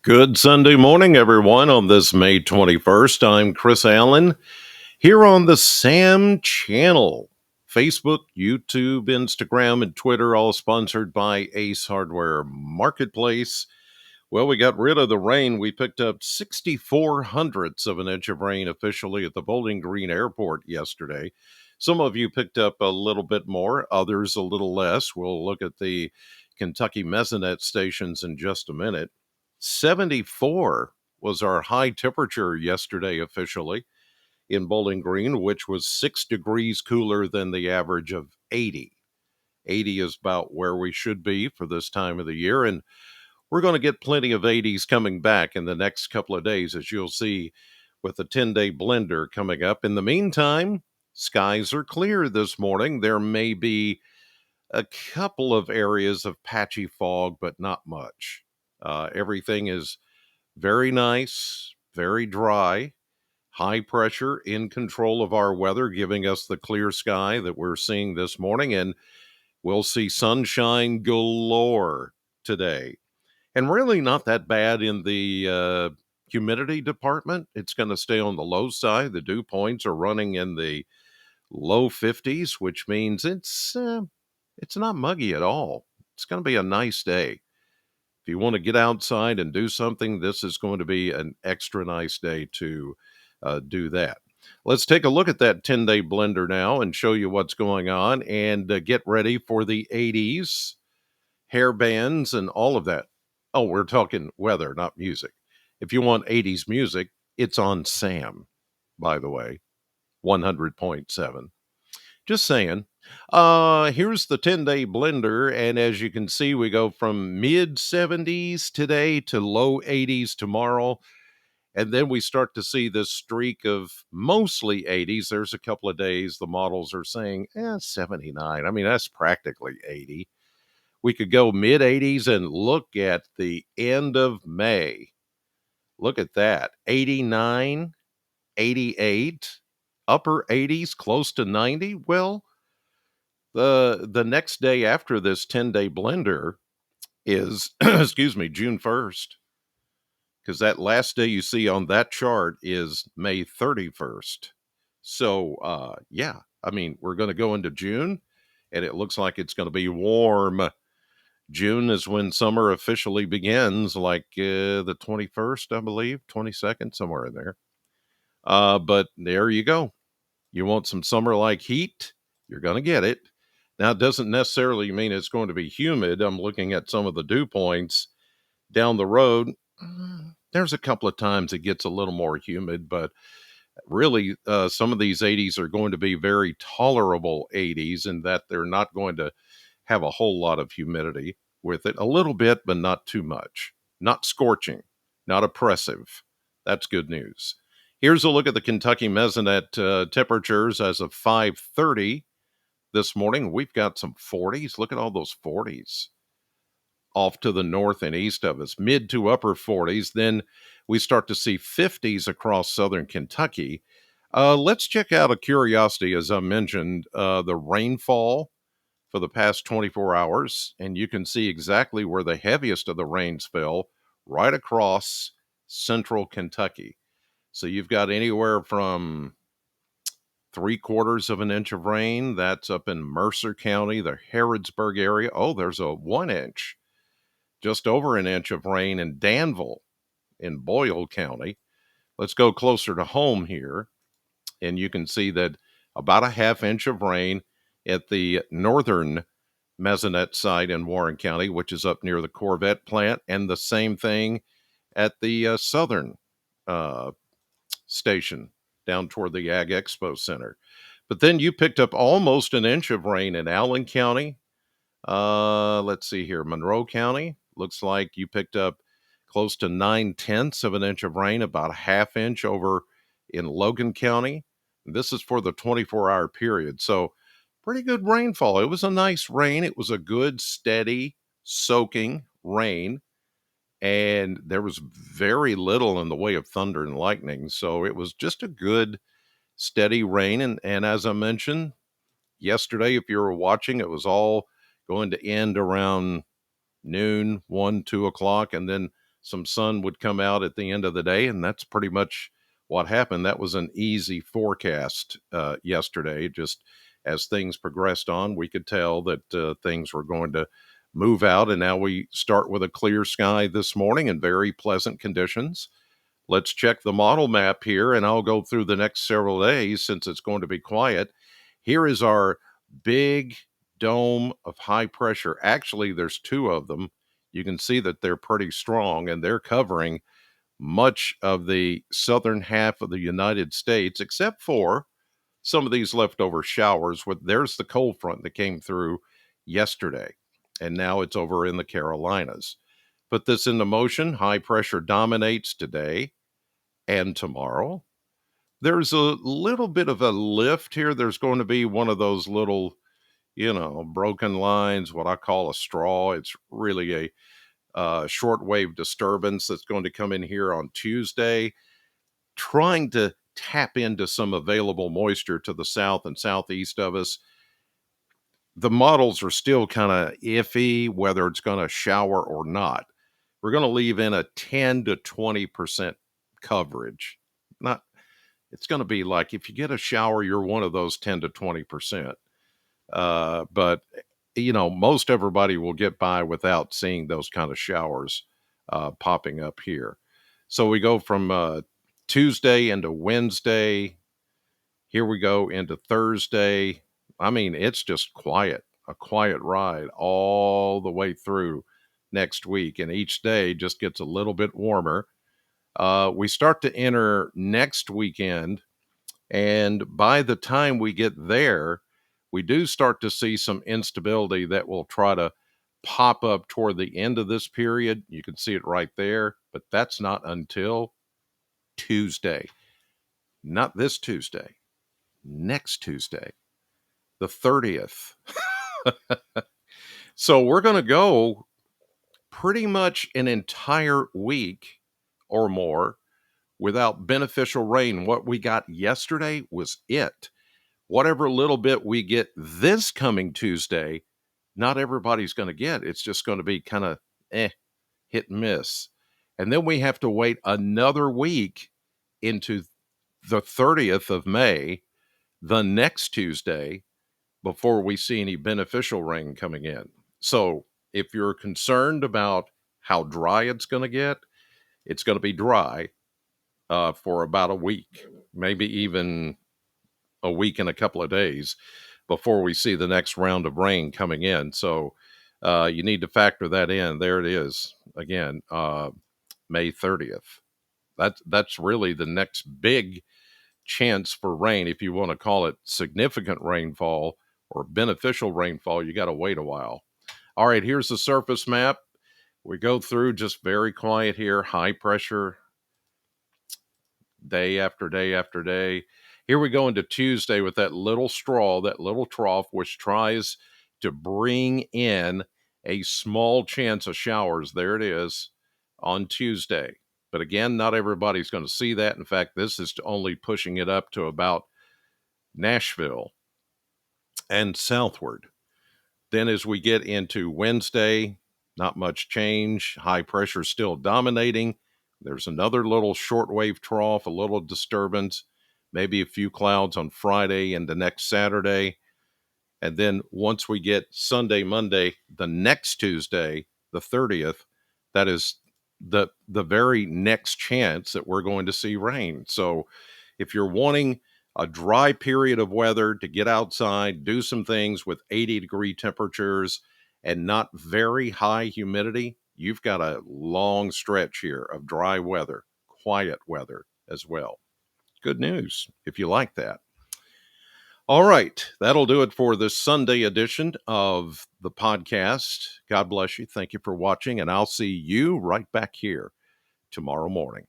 Good Sunday morning, everyone. On this May 21st, I'm Chris Allen here on the SAM channel. Facebook, YouTube, Instagram, and Twitter, all sponsored by Ace Hardware Marketplace. Well, we got rid of the rain. We picked up 64 hundredths of an inch of rain officially at the Bowling Green Airport yesterday. Some of you picked up a little bit more, others a little less. We'll look at the Kentucky Mesonet stations in just a minute. 74 was our high temperature yesterday officially in Bowling Green, which was 6 degrees cooler than the average of 80. 80 is about where we should be for this time of the year, and we're going to get plenty of 80s coming back in the next couple of days, as you'll see with the 10-day blender coming up. In the meantime, skies are clear this morning. There may be a couple of areas of patchy fog, but not much. Everything is very nice, very dry, high pressure in control of our weather, giving us the clear sky that we're seeing this morning. And we'll see sunshine galore today. And really not that bad in the humidity department. It's going to stay on the low side. The dew points are running in the low 50s, which means it's not muggy at all. It's going to be a nice day. If you want to get outside and do something, this is going to be an extra nice day to do that. Let's take a look at that 10-day blender now and show you what's going on and get ready for the 80s, hair bands, and all of that. Oh, we're talking weather, not music. If you want 80s music, it's on SAM, by the way, 100.7. Just saying. Here's the 10-day blender, and as you can see, we go from mid 70s today to low 80s tomorrow, and then we start to see this streak of mostly 80s. There's a couple of days the models are saying 79. I mean, that's practically 80. We could go mid 80s and look at the end of May. Look at that. 89, 88, upper 80s, close to 90. Well, the next day after this 10-day blender is excuse me, June 1st, because that last day you see on that chart is May 31st. So yeah, I mean, we're going to go into June and it looks like it's going to be warm. June is when summer officially begins, like the 21st, I believe, 22nd, somewhere in there. But there you go. You want some summer like heat, you're going to get it. Now, it doesn't necessarily mean it's going to be humid. I'm looking at some of the dew points down the road. There's a couple of times it gets a little more humid, but really, some of these 80s are going to be very tolerable 80s in that they're not going to have a whole lot of humidity with it. A little bit, but not too much. Not scorching, not oppressive. That's good news. Here's a look at the Kentucky Mesonet temperatures as of 5:30 this morning. We've got some 40s. Look at all those 40s off to the north and east of us, mid to upper 40s. Then we start to see 50s across southern Kentucky. Let's check out a curiosity, as I mentioned, the rainfall for the past 24 hours. And you can see exactly where the heaviest of the rains fell, right across central Kentucky. So you've got anywhere from 3/4 of an inch of rain. That's up in Mercer County, the Harrodsburg area. Oh, there's a 1 inch, just over an inch of rain in Danville in Boyle County. Let's go closer to home here. And you can see that about a 1/2 inch of rain at the northern Mesonet site in Warren County, which is up near the Corvette plant, and the same thing at the southern uh, station down toward the Ag Expo Center. But then you picked up almost an inch of rain in Allen County. Let's see here, Monroe County. Looks like you picked up close to 9/10 of an inch of rain, about a 1/2 inch over in Logan County. This is for the 24-hour period. So pretty good rainfall. It was a nice rain. It was a good, steady, soaking rain. And there was very little in the way of thunder and lightning. So it was just a good, steady rain. And as I mentioned yesterday, if you were watching, it was all going to end around noon, 1, 2 o'clock, and then some sun would come out at the end of the day, and that's pretty much what happened. That was an easy forecast yesterday. Just as things progressed on, we could tell that things were going to move out, and now we start with a clear sky this morning and very pleasant conditions. Let's check the model map here, and I'll go through the next several days since it's going to be quiet. Here is our big dome of high pressure. Actually, there's two of them. You can see that they're pretty strong, and they're covering much of the southern half of the United States, except for some of these leftover showers. There's the cold front that came through yesterday, and now it's over in the Carolinas. Put this into motion. High pressure dominates today and tomorrow. There's a little bit of a lift here. There's going to be one of those little, broken lines, what I call a straw. It's really a shortwave disturbance that's going to come in here on Tuesday, trying to tap into some available moisture to the south and southeast of us. The models are still kind of iffy whether it's going to shower or not. We're going to leave in a 10 to 20% coverage. It's going to be like if you get a shower, you're one of those 10 to 20%. But most everybody will get by without seeing those kind of showers popping up here. So we go from Tuesday into Wednesday. Here we go into Thursday. I mean, it's just a quiet ride all the way through next week. And each day just gets a little bit warmer. We start to enter next weekend. And by the time we get there, we do start to see some instability that will try to pop up toward the end of this period. You can see it right there, but that's not until Tuesday. Not this Tuesday, next Tuesday, the 30th. So we're going to go pretty much an entire week or more without beneficial rain. What we got yesterday was it. Whatever little bit we get this coming Tuesday, not everybody's going to get. It's just going to be kind of hit and miss. And then we have to wait another week into the 30th of May, the next Tuesday, before we see any beneficial rain coming in. So if you're concerned about how dry it's going to be dry for about a week, maybe even a week and a couple of days before we see the next round of rain coming in. So you need to factor that in. There it is again, May 30th. That's really the next big chance for rain. If you want to call it significant rainfall or beneficial rainfall, you got to wait a while. All right, here's the surface map. We go through just very quiet here, high pressure, day after day after day. Here we go into Tuesday with that little straw, that little trough, which tries to bring in a small chance of showers. There it is on Tuesday. But again, not everybody's going to see that. In fact, this is only pushing it up to about Nashville and southward. Then as we get into Wednesday, not much change. High pressure still dominating. There's another little shortwave trough, a little disturbance, maybe a few clouds on Friday and the next Saturday. And then once we get Sunday, Monday, the next Tuesday, the 30th, that is the very next chance that we're going to see rain. So if you're wanting a dry period of weather to get outside, do some things with 80-degree temperatures and not very high humidity, you've got a long stretch here of dry weather, quiet weather as well. Good news if you like that. All right, that'll do it for this Sunday edition of the podcast. God bless you. Thank you for watching, and I'll see you right back here tomorrow morning.